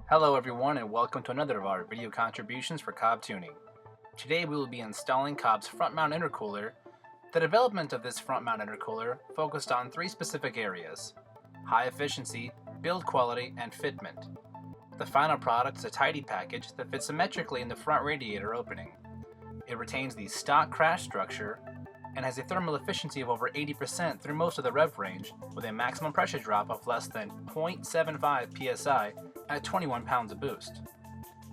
Hello everyone and welcome to another of our video contributions for COBB tuning. Today we will be installing COBB's front mount intercooler. The development of this front mount intercooler focused on three specific areas: high efficiency, build quality, and fitment. The final product is a tidy package that fits symmetrically in the front radiator opening. It retains the stock crash structure and has a thermal efficiency of over 80% through most of the rev range, with a maximum pressure drop of less than 0.75 psi at 21 pounds of boost.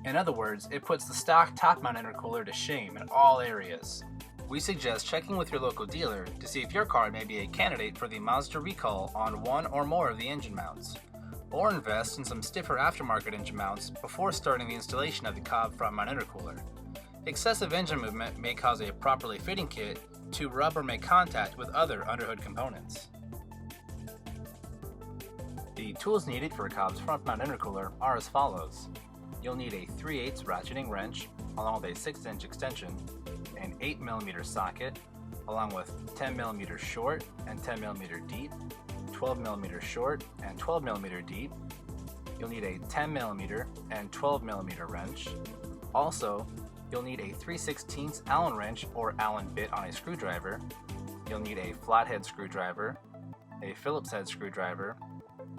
In other words, it puts the stock top mount intercooler to shame in all areas. We suggest checking with your local dealer to see if your car may be a candidate for the Mazda recall on one or more of the engine mounts, or invest in some stiffer aftermarket engine mounts before starting the installation of the COBB front mount intercooler. Excessive engine movement may cause a properly fitting kit to rub or make contact with other underhood components. The tools needed for COBB's front mount intercooler are as follows. You'll need a 3/8 ratcheting wrench along with a 6-inch extension, an 8mm socket along with 10mm short and 10mm deep, 12mm short and 12mm deep. You'll need a 10mm and 12mm wrench. Also, you'll need a 3/16 Allen wrench or Allen bit on a screwdriver. You'll need a flathead screwdriver, a Phillips head screwdriver,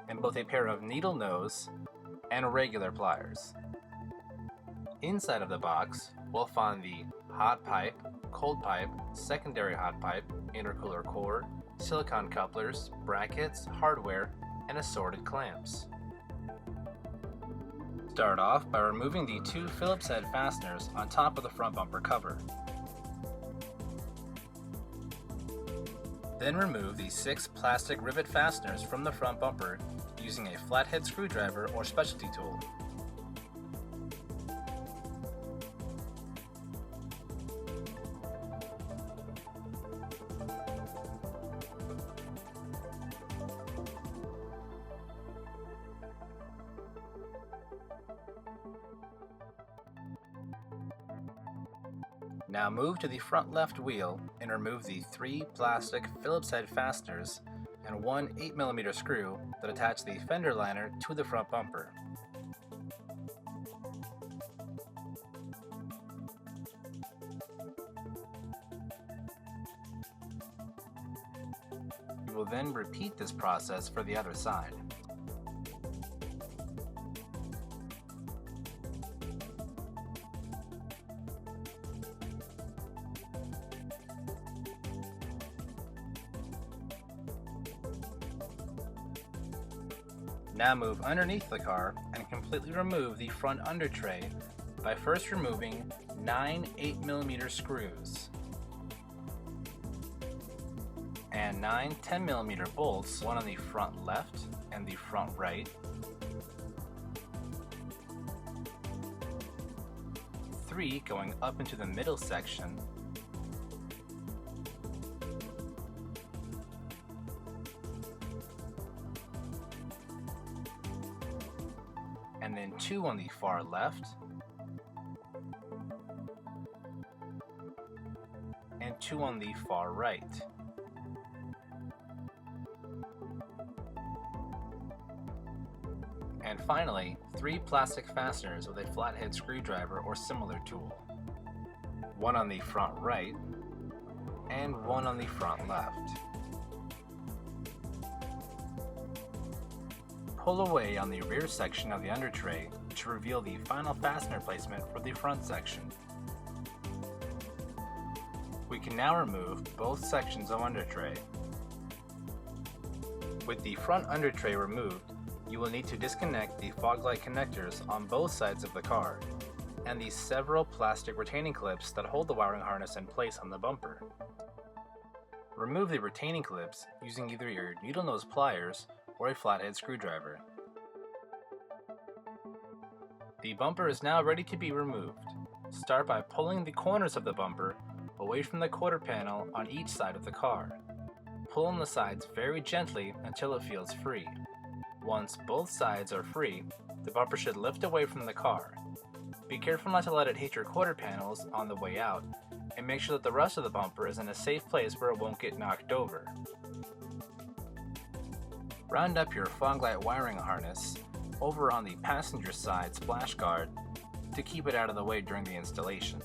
and both a pair of needle nose and regular pliers. Inside of the box, we'll find the hot pipe, cold pipe, secondary hot pipe, intercooler cord, silicone couplers, brackets, hardware, and assorted clamps. Start off by removing the two Phillips head fasteners on top of the front bumper cover. Then remove the 6 plastic rivet fasteners from the front bumper using a flathead screwdriver or specialty tool. Now move to the front left wheel and remove the 3 plastic Phillips head fasteners and one 8mm screw that attach the fender liner to the front bumper. You will then repeat this process for the other side. Now move underneath the car and completely remove the front under tray by first removing 9 8mm screws and 9 10mm bolts, one on the front left and the front right, 3 going up into the middle section, and then 2 on the far left, and 2 on the far right. And finally, 3 plastic fasteners with a flathead screwdriver or similar tool. 1 on the front right, and 1 on the front left. Pull away on the rear section of the under tray to reveal the final fastener placement for the front section. We can now remove both sections of under tray. With the front under tray removed, you will need to disconnect the fog light connectors on both sides of the car and the several plastic retaining clips that hold the wiring harness in place on the bumper. Remove the retaining clips using either your needle nose pliers or a flathead screwdriver. The bumper is now ready to be removed. Start by pulling the corners of the bumper away from the quarter panel on each side of the car. Pull on the sides very gently until it feels free. Once both sides are free, the bumper should lift away from the car. Be careful not to let it hit your quarter panels on the way out, and make sure that the rest of the bumper is in a safe place where it won't get knocked over. round up your fog light wiring harness over on the passenger side splash guard to keep it out of the way during the installation.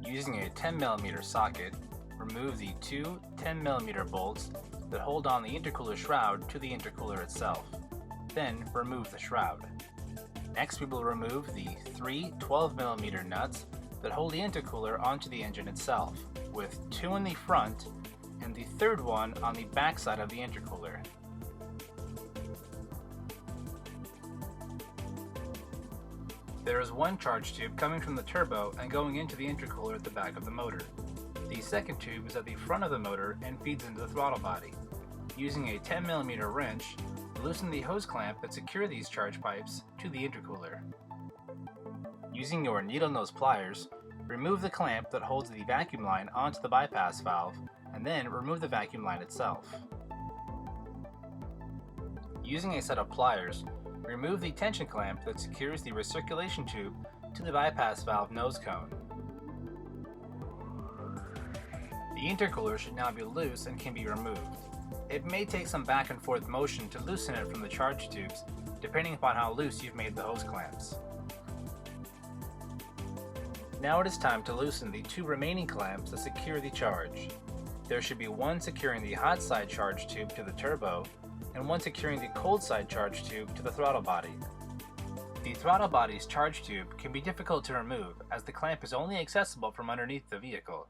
Using a 10mm socket, remove the two 10mm bolts that hold on the intercooler shroud to the intercooler itself. Then remove the shroud. Next, we will remove the three 12mm nuts that hold the intercooler onto the engine itself, with two in the front and the third one on the back side of the intercooler. There is one charge tube coming from the turbo and going into the intercooler at the back of the motor. The second tube is at the front of the motor and feeds into the throttle body. Using a 10mm wrench, loosen the hose clamp that secure these charge pipes to the intercooler. Using your needle nose pliers, remove the clamp that holds the vacuum line onto the bypass valve, and then remove the vacuum line itself. Using a set of pliers, remove the tension clamp that secures the recirculation tube to the bypass valve nose cone. The intercooler should now be loose and can be removed. It may take some back and forth motion to loosen it from the charge tubes, depending upon how loose you've made the hose clamps. Now it is time to loosen the two remaining clamps that secure the charge. There should be one securing the hot side charge tube to the turbo, and one securing the cold side charge tube to the throttle body. The throttle body's charge tube can be difficult to remove as the clamp is only accessible from underneath the vehicle.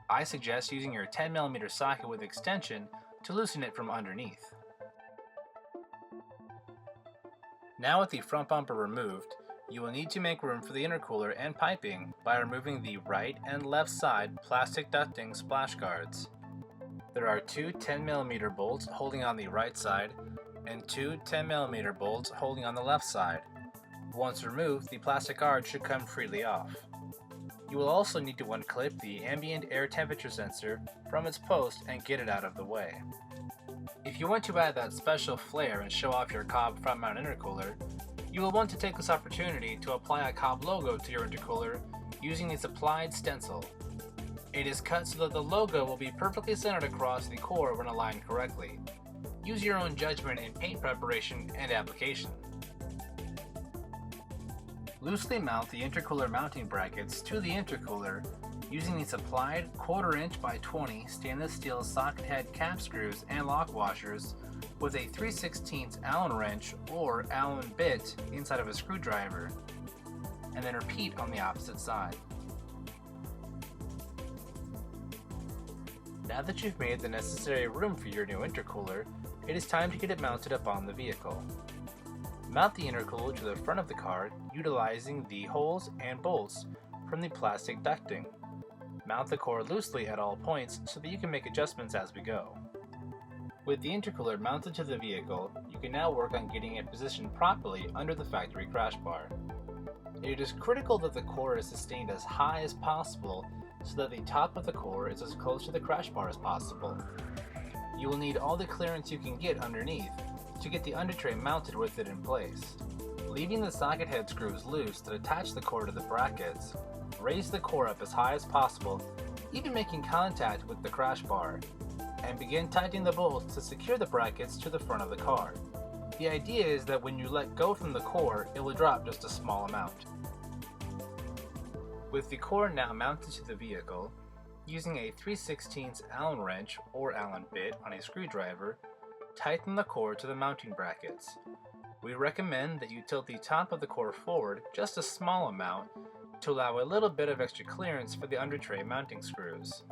I suggest using your 10mm socket with extension to loosen it from underneath. Now with the front bumper removed, you will need to make room for the intercooler and piping by removing the right and left side plastic ducting splash guards. There are two 10mm bolts holding on the right side and two 10mm bolts holding on the left side. Once removed, the plastic guard should come freely off. You will also need to unclip the ambient air temperature sensor from its post and get it out of the way. If you want to add that special flair and show off your COBB front mount intercooler, you will want to take this opportunity to apply a COBB logo to your intercooler using the supplied stencil. It is cut so that the logo will be perfectly centered across the core when aligned correctly. Use your own judgment in paint preparation and application. Loosely mount the intercooler mounting brackets to the intercooler using the supplied 1/4 inch by 20 stainless steel socket head cap screws and lock washers with a 3/16 Allen wrench or Allen bit inside of a screwdriver, and then repeat on the opposite side. Now that you've made the necessary room for your new intercooler, it is time to get it mounted up on the vehicle. Mount the intercooler to the front of the car utilizing the holes and bolts from the plastic ducting. Mount the core loosely at all points so that you can make adjustments as we go. With the intercooler mounted to the vehicle, you can now work on getting it positioned properly under the factory crash bar. It is critical that the core is sustained as high as possible so that the top of the core is as close to the crash bar as possible. You will need all the clearance you can get underneath to get the under tray mounted with it in place. Leaving the socket head screws loose that attach the core to the brackets, raise the core up as high as possible, even making contact with the crash bar, and begin tightening the bolts to secure the brackets to the front of the car. The idea is that when you let go from the core, it will drop just a small amount. With the core now mounted to the vehicle, using a 3/16 Allen wrench or Allen bit on a screwdriver, tighten the core to the mounting brackets. We recommend that you tilt the top of the core forward just a small amount to allow a little bit of extra clearance for the under tray mounting screws.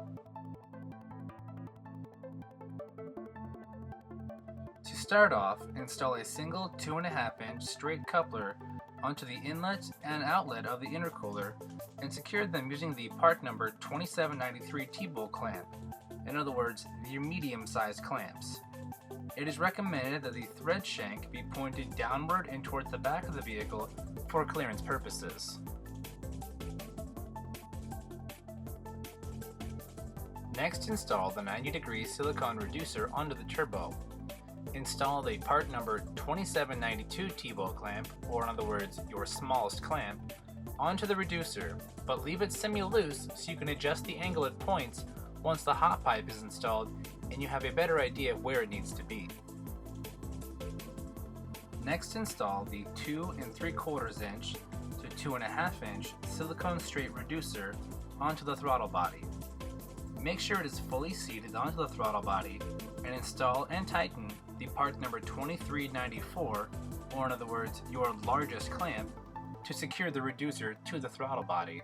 To start off, install a single 2.5 inch straight coupler onto the inlet and outlet of the intercooler and secure them using the part number 2793 T-bolt clamp, in other words, the medium-sized clamps. It is recommended that the thread shank be pointed downward and towards the back of the vehicle for clearance purposes. Next, install the 90-degree silicone reducer onto the turbo. Install the part number 2792 T-bolt clamp, or in other words, your smallest clamp, onto the reducer, but leave it semi-loose so you can adjust the angle at points once the hot pipe is installed and you have a better idea of where it needs to be. Next, install the 2 3/4 inch to 2.5 inch silicone straight reducer onto the throttle body. Make sure it is fully seated onto the throttle body and install and tighten the part number 2394, or in other words, your largest clamp, to secure the reducer to the throttle body.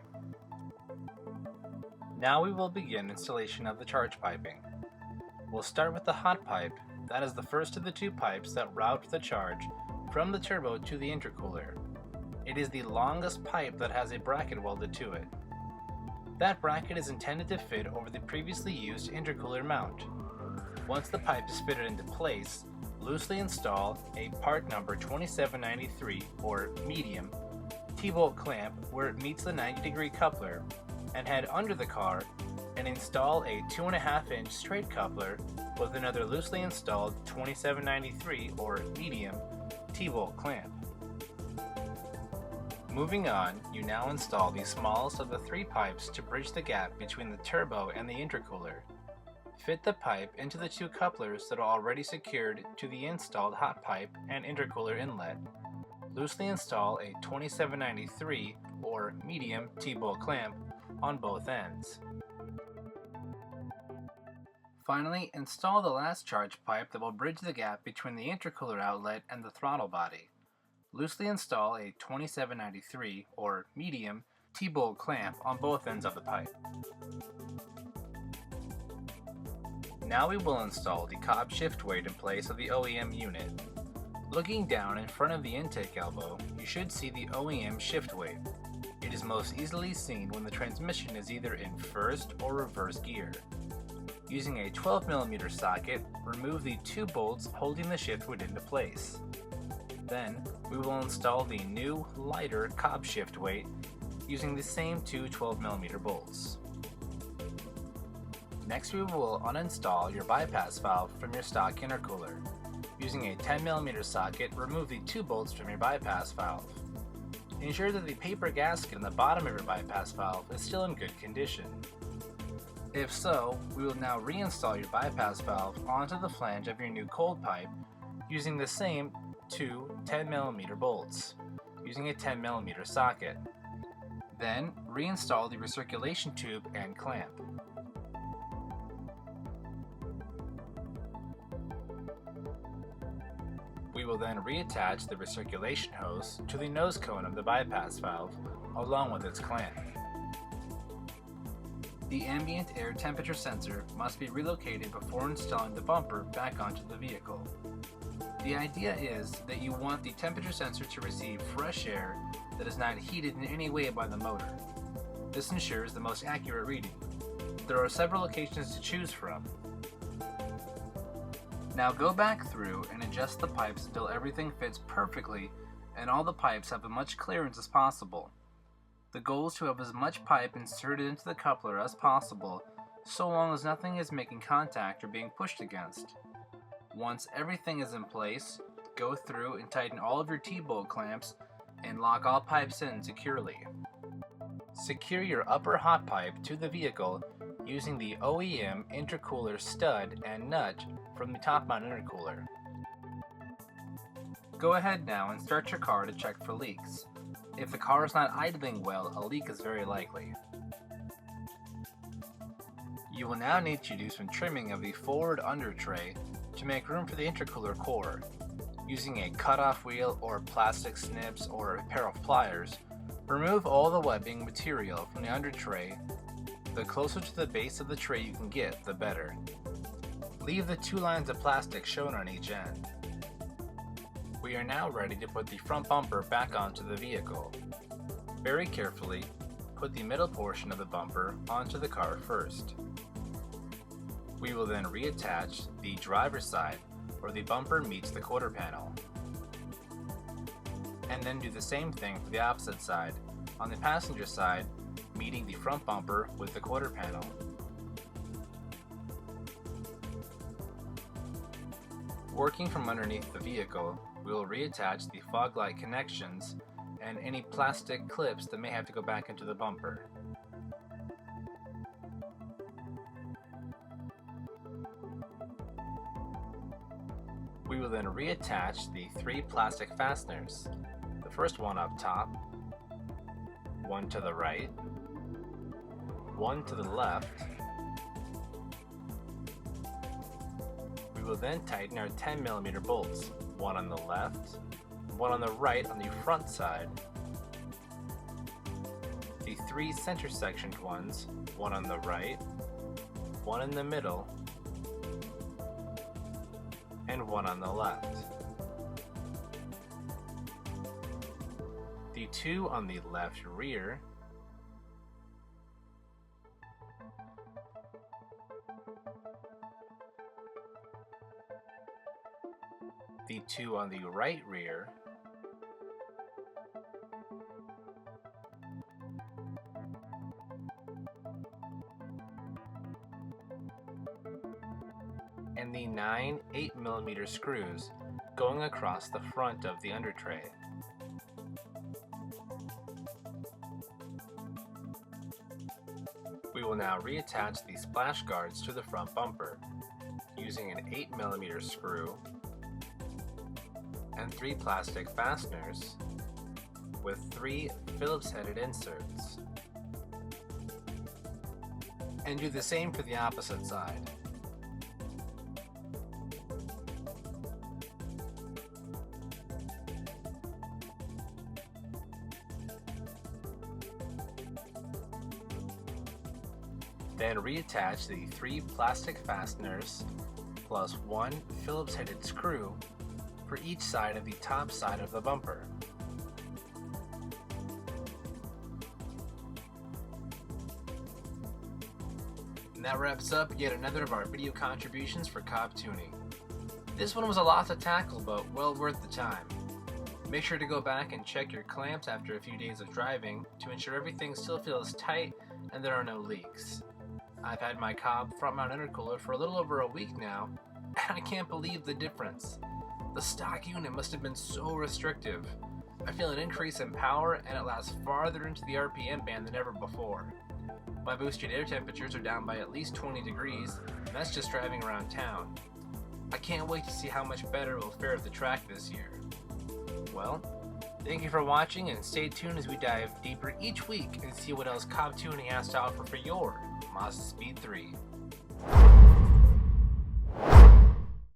Now we will begin installation of the charge piping. We'll start with the hot pipe. That is the first of the two pipes that route the charge from the turbo to the intercooler. It is the longest pipe that has a bracket welded to it. That bracket is intended to fit over the previously used intercooler mount. Once the pipe is fitted into place, loosely install a part number 2793 or medium T-bolt clamp where it meets the 90-degree coupler, and head under the car and install a 2.5 inch straight coupler with another loosely installed 2793 or medium T-bolt clamp. Moving on, you now install the smallest of the three pipes to bridge the gap between the turbo and the intercooler. Fit the pipe into the two couplers that are already secured to the installed hot pipe and intercooler inlet. Loosely install a 2793 or medium T-bolt clamp on both ends. Finally, install the last charge pipe that will bridge the gap between the intercooler outlet and the throttle body. Loosely install a 2793 or medium T-bolt clamp on both ends of the pipe. Now we will install the COBB shift weight in place of the OEM unit. Looking down in front of the intake elbow, you should see the OEM shift weight. It is most easily seen when the transmission is either in first or reverse gear. Using a 12mm socket, remove the two bolts holding the shift weight into place. Then, we will install the new, lighter COBB shift weight using the same two 12mm bolts. Next, we will uninstall your bypass valve from your stock intercooler. Using a 10mm socket, remove the two bolts from your bypass valve. Ensure that the paper gasket on the bottom of your bypass valve is still in good condition. If so, we will now reinstall your bypass valve onto the flange of your new cold pipe using the same two 10mm bolts, using a 10mm socket. Then, reinstall the recirculation tube and clamp. We will then reattach the recirculation hose to the nose cone of the bypass valve, along with its clamp. The ambient air temperature sensor must be relocated before installing the bumper back onto the vehicle. The idea is that you want the temperature sensor to receive fresh air that is not heated in any way by the motor. This ensures the most accurate reading. There are several locations to choose from. Now go back through and adjust the pipes until everything fits perfectly and all the pipes have as much clearance as possible. The goal is to have as much pipe inserted into the coupler as possible, so long as nothing is making contact or being pushed against. Once everything is in place, go through and tighten all of your T-bolt clamps and lock all pipes in securely. Secure your upper hot pipe to the vehicle using the OEM intercooler stud and nut from the top mount intercooler. Go ahead now and start your car to check for leaks. If the car is not idling well, a leak is very likely. You will now need to do some trimming of the forward under tray to make room for the intercooler core. Using a cutoff wheel or plastic snips or a pair of pliers, remove all the webbing material from the under tray. The closer to the base of the tray you can get, the better. Leave the two lines of plastic shown on each end. We are now ready to put the front bumper back onto the vehicle. Very carefully, put the middle portion of the bumper onto the car first. We will then reattach the driver's side where the bumper meets the quarter panel. And then do the same thing for the opposite side, on the passenger side, meeting the front bumper with the quarter panel. Working from underneath the vehicle, we will reattach the fog light connections and any plastic clips that may have to go back into the bumper. We We will then reattach the 3 plastic fasteners. The first one up top, one to the right, one to the left. We will then tighten our 10mm bolts, one on the left, one on the right on the front side, the 3 center sectioned ones, one on the right, one in the middle, and one on the left. The 2 on the left rear, the 2 on the right rear, and the 9 8mm screws going across the front of the under tray. We will now reattach the splash guards to the front bumper using an 8mm screw and 3 plastic fasteners with 3 Phillips-headed inserts. And do the same for the opposite side. Then reattach the 3 plastic fasteners plus 1 Phillips-headed screw for each side of the top side of the bumper. And that wraps up yet another of our video contributions for COBB tuning. This one was a lot to tackle, but well worth the time. Make sure to go back and check your clamps after a few days of driving to ensure everything still feels tight and there are no leaks. I've had my COBB front mount intercooler for a little over a week now, and I can't believe the difference. The stock unit must have been so restrictive. I feel an increase in power and it lasts farther into the RPM band than ever before. My boosted air temperatures are down by at least 20 degrees, and that's just driving around town. I can't wait to see how much better it will fare at the track this year. Well, thank you for watching, and stay tuned as we dive deeper each week and see what else COBB tuning has to offer for your MAZDASPEED3.